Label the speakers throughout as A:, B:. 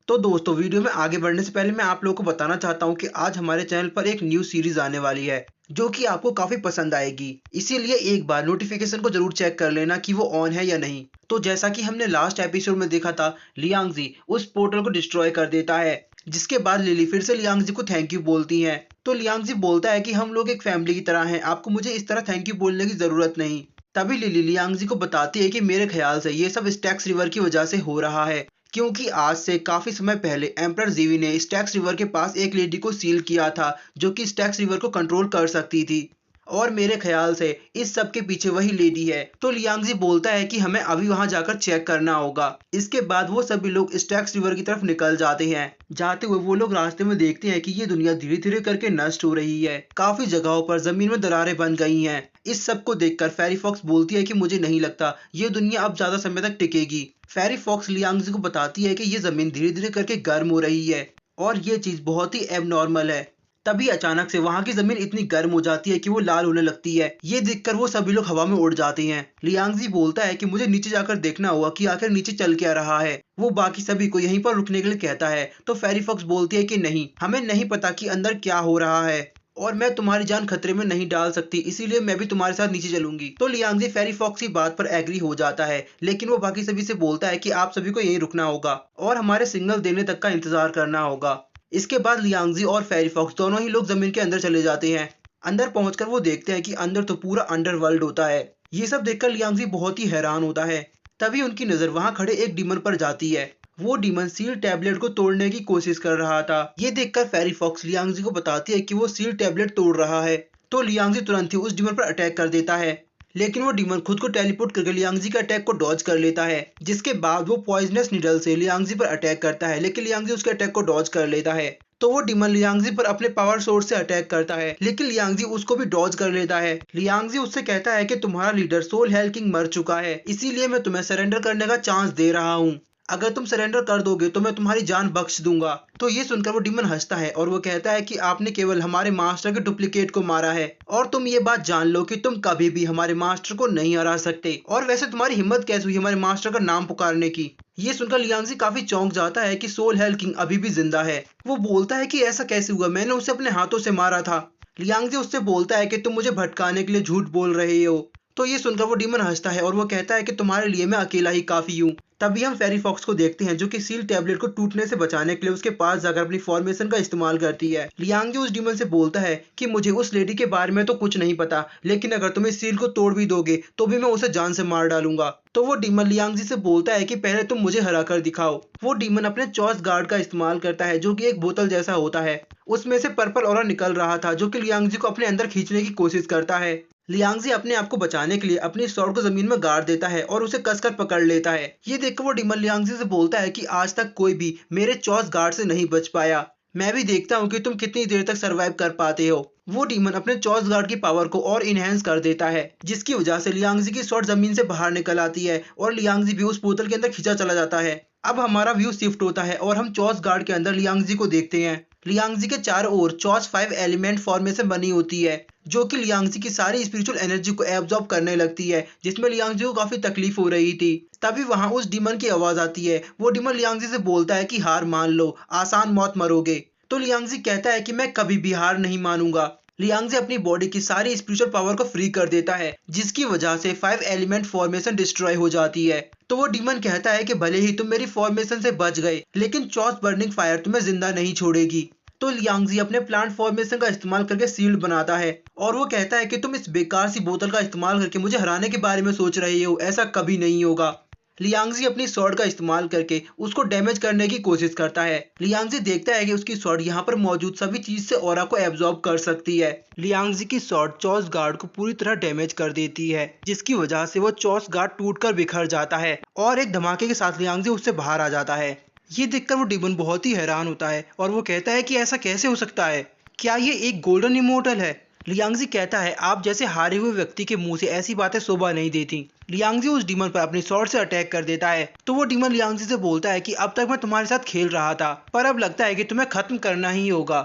A: तो दोस्तों, वीडियो में आगे बढ़ने से पहले मैं आप लोगों को बताना चाहता हूँ कि आज हमारे चैनल पर एक न्यू सीरीज आने वाली है जो कि आपको काफी पसंद आएगी। इसीलिए एक बार नोटिफिकेशन को जरूर चेक कर लेना कि वो ऑन है या नहीं। तो जैसा कि हमने लास्ट एपिसोड में देखा था, लियांगजी उस पोर्टल को डिस्ट्रॉय कर देता है, जिसके बाद लिली फिर से लियांगजी को थैंक यू बोलती है। तो लियांगजी बोलता है कि हम लोग एक फैमिली की तरह हैं, आपको मुझे इस तरह थैंक यू बोलने की जरूरत नहीं। तभी लिली लियांगजी को बताती है कि मेरे ख्याल से ये सब स्टैक्स रिवर की वजह से हो रहा है, क्योंकि आज से काफी समय पहले एम्परर जीवी ने स्टैक्स रिवर के पास एक लेडी को सील किया था जो कि स्टैक्स रिवर को कंट्रोल कर सकती थी, और मेरे ख्याल से इस सब के पीछे वही लेडी है। तो लियांगजी बोलता है कि हमें अभी वहां जाकर चेक करना होगा। इसके बाद वो सभी लोग स्टैक्स रिवर की तरफ निकल जाते हैं। जाते हुए वो लोग रास्ते में देखते हैं कि ये दुनिया धीरे धीरे करके नष्ट हो रही है। काफी जगहों पर जमीन में दरारें बन गई हैं। इस सब को देखकर फेरी फॉक्स बोलती है कि मुझे नहीं लगता ये दुनिया अब ज्यादा समय तक टिकेगी। फेरी फॉक्स लियांगजी को बताती है कि ये जमीन धीरे धीरे करके गर्म हो रही है और ये चीज बहुत ही एबनॉर्मल है। तभी अचानक से वहां की जमीन इतनी गर्म हो जाती है कि वो लाल होने लगती है। ये देखकर वो सभी लोग हवा में उड़ जाते हैं। लियांगजी बोलता है कि मुझे नीचे जाकर देखना होगा कि आखिर नीचे चल क्या रहा है। वो बाकी सभी को यहीं पर रुकने के लिए कहता है। तो फेरी फॉक्स बोलती है कि नहीं, हमें नहीं पता कि अंदर क्या हो रहा है और मैं तुम्हारी जान खतरे में नहीं डाल सकती, इसीलिए मैं भी तुम्हारे साथ नीचे चलूंगी। तो लियांगजी फेरी फॉक्स की बात पर एग्री हो जाता है, लेकिन वो बाकी सभी से बोलता है कि आप सभी को यहीं रुकना होगा और हमारे सिग्नल देने तक का इंतजार करना होगा। इसके बाद लियांगजी और फेरी फॉक्स दोनों ही लोग जमीन के अंदर चले जाते हैं। अंदर पहुंचकर वो देखते हैं कि अंदर तो पूरा अंडरवर्ल्ड होता है। ये सब देखकर लियांगजी बहुत ही हैरान होता है। तभी उनकी नजर वहां खड़े एक डीमन पर जाती है। वो डीमन सील टैबलेट को तोड़ने की कोशिश कर रहा था। ये देखकर फेरी फॉक्स लियांगजी को बताती है कि वो सील टैबलेट तोड़ रहा है। तो लियांगजी तुरंत ही उस डीमन पर अटैक कर देता है, लेकिन वो डीमन खुद को टेलीपोर्ट करके लियांगजी के अटैक को डॉज कर लेता है। जिसके बाद वो पॉइजनस निडल से लियांगजी पर अटैक करता है, लेकिन लियांगजी उसके अटैक को डॉज कर लेता है। तो वो डीमन लियांगजी पर अपने पावर सोर्स से अटैक करता है, लेकिन लियांगजी उसको भी डॉज कर लेता है। लियांगजी उससे कहता है कि तुम्हारा लीडर सोल हेल किंग मर चुका है, इसीलिए मैं तुम्हें सरेंडर करने का चांस दे रहा हूँ। अगर तुम सरेंडर कर दोगे तो मैं तुम्हारी जान बख्श दूंगा। तो ये सुनकर वो डीमन हंसता है और वो कहता है कि आपने केवल हमारे मास्टर के डुप्लीकेट को मारा है, और तुम ये बात जान लो कि तुम कभी भी हमारे मास्टर को नहीं हरा सकते। और वैसे तुम्हारी हिम्मत कैसे हुई हमारे मास्टर का नाम पुकारने की। ये सुनकर लियांगजी काफी चौंक जाता है कि सोल हेल किंग अभी भी जिंदा है। वो बोलता है कि ऐसा कैसे हुआ, मैंने उसे अपने हाथों से मारा था। लियांगजी उससे बोलता है कि तुम मुझे भटकाने के लिए झूठ बोल रहे हो। तो ये सुनकर वो डीमन हंसता है और वो कहता है कि तुम्हारे लिए मैं अकेला ही काफी हूँ। तभी हम फेरी फॉक्स को देखते हैं जो कि सील टैबलेट को टूटने से बचाने के लिए उसके पास जाकर अपनी फॉर्मेशन का इस्तेमाल करती है। लियांगजी उस डीमन से बोलता है कि मुझे उस लेडी के बारे में तो कुछ नहीं पता, लेकिन अगर तुम इस सील को तोड़ भी दोगे तो भी मैं उसे जान से मार डालूंगा। तो वो डीमन लियांगजी से बोलता है कि पहले तुम मुझे हरा कर दिखाओ। वो डीमन अपने चॉस गार्ड का इस्तेमाल करता है जो कि एक बोतल जैसा होता है। उसमें से पर्पल ऑरा निकल रहा था जो कि लियांगजी को अपने अंदर खींचने की कोशिश करता है। लियांगजी अपने आप को बचाने के लिए अपनी स्वॉर्ड को जमीन में गाड़ देता है और उसे कसकर पकड़ लेता है। ये देखकर वो डीमन लियांगजी से बोलता है कि आज तक कोई भी मेरे चॉस गार्ड से नहीं बच पाया, मैं भी देखता हूँ कि तुम कितनी देर तक सरवाइव कर पाते हो। वो डीमन अपने चॉस गार्ड की पावर को और इनहेंस कर देता है, जिसकी वजह से लियांगजी की स्वॉर्ड जमीन से बाहर निकल आती है और लियांगजी भी उस बोतल के अंदर खींचा चला जाता है। अब हमारा व्यू शिफ्ट होता है और हम चॉस गार्ड के अंदर लियांगजी को देखते हैं। लियांगजी के चारों ओर चॉस 5 एलिमेंट फॉर्मेशन बनी होती है जो कि लियांगजी की सारी स्पिरिचुअल एनर्जी को एब्जॉर्ब करने लगती है, जिसमें लियांगजी को काफी तकलीफ हो रही थी। तभी वहां उस डीमन की आवाज आती है। वो डीमन लियांगजी से बोलता है कि हार मान लो, आसान मौत मरोगे। तो लियांगजी कहता है कि मैं कभी भी हार नहीं मानूंगा। लियांगजी अपनी बॉडी की सारी स्पिरिचुअल पावर को फ्री कर देता है, जिसकी वजह से 5 एलिमेंट फॉर्मेशन डिस्ट्रॉय हो जाती है। तो वो डीमन कहता है कि भले ही तुम मेरी फॉर्मेशन से बच गए, लेकिन चॉस बर्निंग फायर तुम्हें जिंदा नहीं छोड़ेगी। तो लियांगजी अपने प्लांट फॉर्मेशन का इस्तेमाल करके सील्ड बनाता है और वो कहता है कि तुम इस बेकार सी बोतल का इस्तेमाल करके मुझे हराने के बारे में सोच रहे हो, ऐसा कभी नहीं होगा। लियांगजी अपनी स्वॉर्ड का इस्तेमाल करके उसको डैमेज करने की कोशिश करता है। लियांगजी देखता है कि उसकी स्वॉर्ड यहाँ पर मौजूद सभी चीज से ऑरा को एब्जॉर्ब कर सकती है। लियांगजी की स्वॉर्ड चॉस गार्ड को पूरी तरह डैमेज कर देती है, जिसकी वजह से वो चॉस गार्ड टूटकर बिखर जाता है और एक धमाके के साथ लियांगजी उससे बाहर आ जाता है। ये देखकर वो डीमन बहुत ही हैरान होता है और वो कहता है कि ऐसा कैसे हो सकता है, क्या ये एक गोल्डन इमोर्टल है। लियांगजी कहता है आप जैसे हारे हुए व्यक्ति के मुंह से ऐसी बातें शोभा नहीं देती। लियांगजी उस डीमन पर अपनी स्वॉर्ड से अटैक कर देता है। तो वो डीमन लियांगजी से बोलता है कि अब तक मैं तुम्हारे साथ खेल रहा था, पर अब लगता है कि तुम्हें खत्म करना ही होगा।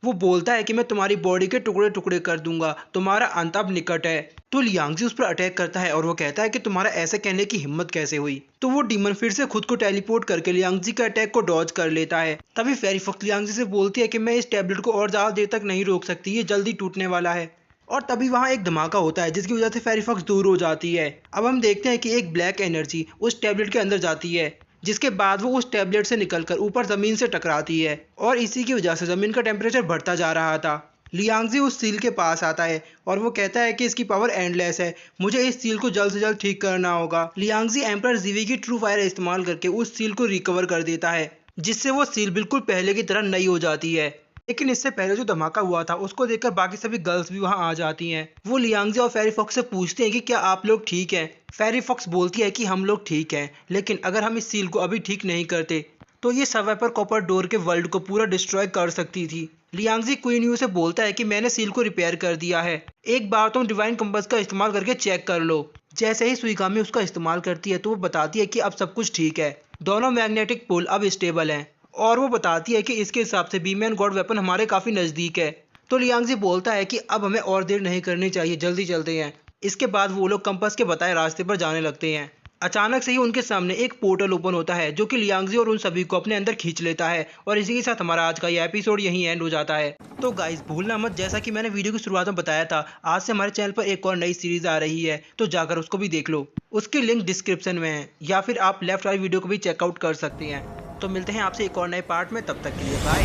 A: वो बोलता है कि मैं तुम्हारी बॉडी के टुकड़े टुकड़े कर दूंगा, तुम्हारा अंत अब निकट है। तो लियांगजी उस पर अटैक करता है और वो कहता है कि तुम्हारा ऐसे कहने की हिम्मत कैसे हुई। तो वो डीमन फिर से खुद को टेलीपोर्ट करके लियांगजी के अटैक को डॉज कर लेता है। तभी फेरी फॉक्स लियांगजी से बोलती है कि मैं इस टैबलेट को और ज्यादा देर तक नहीं रोक सकती, ये जल्दी टूटने वाला है। और तभी वहाँ एक धमाका होता है जिसकी वजह से फेरी फॉक्स दूर हो जाती है। अब हम देखते हैं कि एक ब्लैक एनर्जी उस टैबलेट के अंदर जाती है, जिसके बाद वो उस टैबलेट से निकलकर ऊपर जमीन से टकराती है और इसी की वजह से जमीन का टेम्परेचर बढ़ता जा रहा था। लियांगजी उस सील के पास आता है और वो कहता है कि इसकी पावर एंडलेस है, मुझे इस सील को जल्द से जल्द ठीक करना होगा। लियांगजी एम्परर जीवी की ट्रू फायर इस्तेमाल करके उस सील को रिकवर कर देता है, जिससे वो सील बिल्कुल पहले की तरह नई हो जाती है। लेकिन इससे पहले जो धमाका हुआ था उसको देखकर बाकी सभी गर्ल्स भी वहां आ जाती हैं। वो लियांगजी और फेरी फॉक्स से पूछते हैं कि क्या आप लोग ठीक हैं। फेरी फॉक्स बोलती है कि हम लोग ठीक हैं, लेकिन अगर हम इस सील को अभी ठीक नहीं करते तो ये सर्वाइपर कॉपर डोर के वर्ल्ड को पूरा डिस्ट्रॉय कर सकती थी। लियांगजी क्वीन यू से बोलता है कि मैंने सील को रिपेयर कर दिया है, एक बार तुम डिवाइन कंपास का इस्तेमाल करके चेक कर लो। जैसे ही सुइगामी उसका इस्तेमाल करती है तो वो बताती है कि अब सब कुछ ठीक है, दोनों मैग्नेटिक पोल अब स्टेबल हैं। और वो बताती है कि इसके हिसाब से बीमैन गॉड वेपन हमारे काफ़ी नज़दीक है। तो लियांगजी बोलता है कि अब हमें और देर नहीं करनी चाहिए, जल्दी चलते हैं। इसके बाद वो लोग कंपास के बताए रास्ते पर जाने लगते हैं। अचानक से ही उनके सामने एक पोर्टल ओपन होता है जो कि लियांगजी और उन सभी को अपने अंदर खींच लेता है। और इसी के साथ हमारा आज का ये एपिसोड यहीं एंड हो जाता है। तो गाइस भूलना मत, जैसा कि मैंने वीडियो की शुरुआत में बताया था, आज से हमारे चैनल पर एक और नई सीरीज आ रही है, तो जाकर उसको भी देख लो। उसकी लिंक डिस्क्रिप्शन में है, या फिर आप लेफ्ट वाली वीडियो को भी चेकआउट कर सकते हैं। तो मिलते हैं आपसे एक और नए पार्ट में, तब तक के लिए बाय।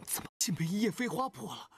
B: 怎么已经被叶飞花破了？